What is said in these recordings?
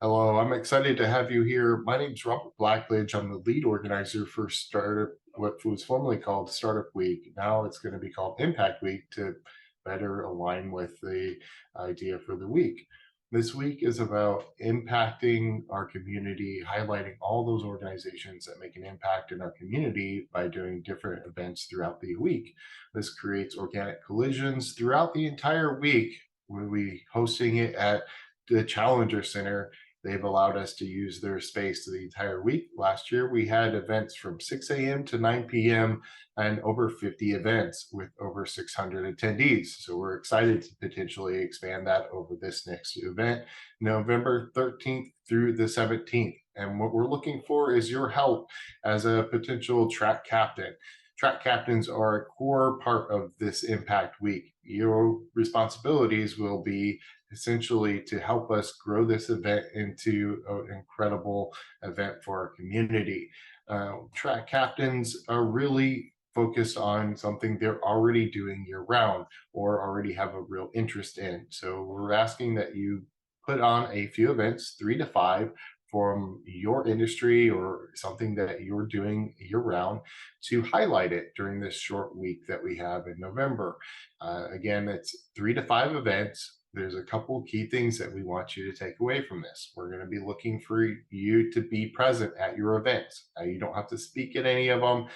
Hello, I'm excited to have you here. My name's Robert Blackledge. I'm the lead organizer for Startup, what was formerly called Startup Week. Now it's going to be called Impact Week to better align with the idea for the week. This week is about impacting our community, highlighting all those organizations that make an impact in our community by doing different events throughout the week. This creates organic collisions throughout the entire week. We'll be hosting it at the Challenger Center. They've allowed us to use their space the entire week. Last year, we had events from 6 a.m. to 9 p.m. and over 50 events with over 600 attendees. So we're excited to potentially expand that over this next event, November 13th through the 17th. And what we're looking for is your help as a potential track captain. Track captains are a core part of this Impact Week. Your responsibilities will be essentially to help us grow this event into an incredible event for our community. Track captains are really focused on something they're already doing year round or already have a real interest in. So we're asking that you put on a few events, 3 to 5, from your industry or something that you're doing year round to highlight it during this short week that we have in November. Again, it's 3 to 5 events. There's a couple key things that we want you to take away from this. We're going to be looking for you to be present at your events. You don't have to speak at any of them.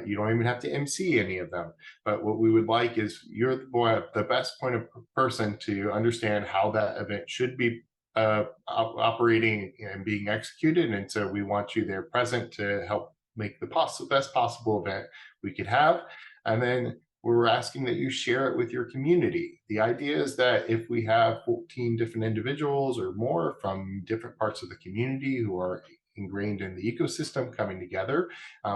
You don't even have to MC any of them. But what we would like is you're the best point of person to understand how that event should be operating and being executed. And so we want you there present to help make the best possible event we could have. And then we're asking that you share it with your community. The idea is that if we have 14 different individuals or more from different parts of the community who are ingrained in the ecosystem coming together,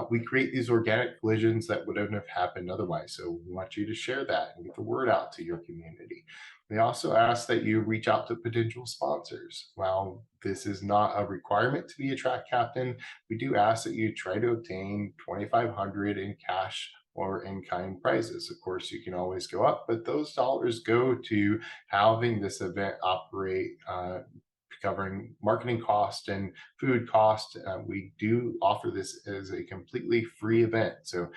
we create these organic collisions that wouldn't have happened otherwise. So we want you to share that and get the word out to your community. They also ask that you reach out to potential sponsors. While this is not a requirement to be a track captain, we do ask that you try to obtain 2,500 in cash or in-kind prizes. Of course, you can always go up, but those dollars go to having this event operate, covering marketing cost and food cost. We do offer this as a completely free event. So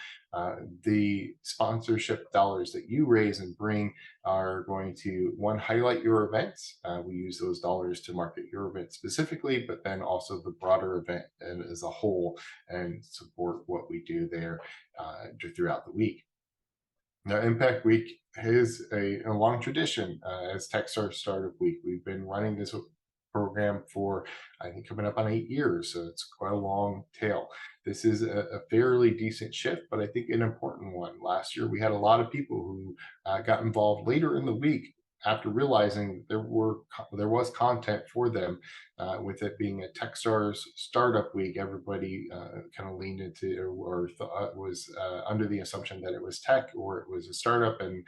the sponsorship dollars that you raise and bring are going to, one, highlight your events. We use those dollars to market your event specifically, but then also the broader event as a whole and support what we do there throughout the week. Now, Impact Week is a long tradition as Techstars Startup Week. We've been running this program for, I think, coming up on 8 years, so it's quite a long tail. This is a fairly decent shift, but I think an important one. Last year, we had a lot of people who got involved later in the week after realizing there was content for them. With it being a Techstars Startup Week, everybody kind of leaned into or thought was under the assumption that it was tech or it was a startup, and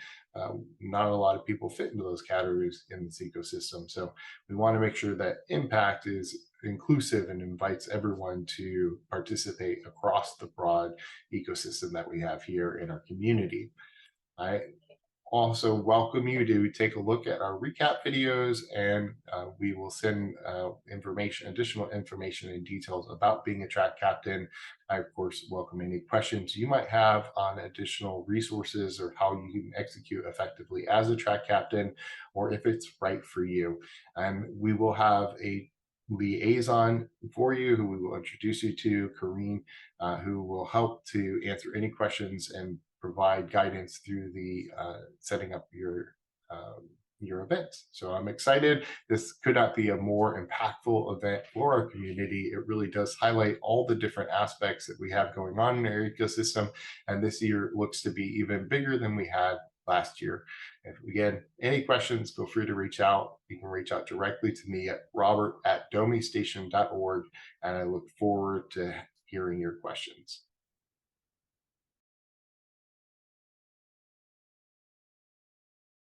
not a lot of people fit into those categories in this ecosystem. So we want to make sure that Impact is inclusive and invites everyone to participate across the broad ecosystem that we have here in our community. I also welcome you to take a look at our recap videos, and we will send additional information and details about being a track captain. I, of course, welcome any questions you might have on additional resources or how you can execute effectively as a track captain, or if it's right for you. And we will have a liaison for you who we will introduce you to, Kareen, who will help to answer any questions and provide guidance through the setting up your events. So I'm excited. This could not be a more impactful event for our community. It really does highlight all the different aspects that we have going on in our ecosystem. And this year looks to be even bigger than we had last year. If again, any questions, feel free to reach out. You can reach out directly to me at robert@domestation.org. And I look forward to hearing your questions.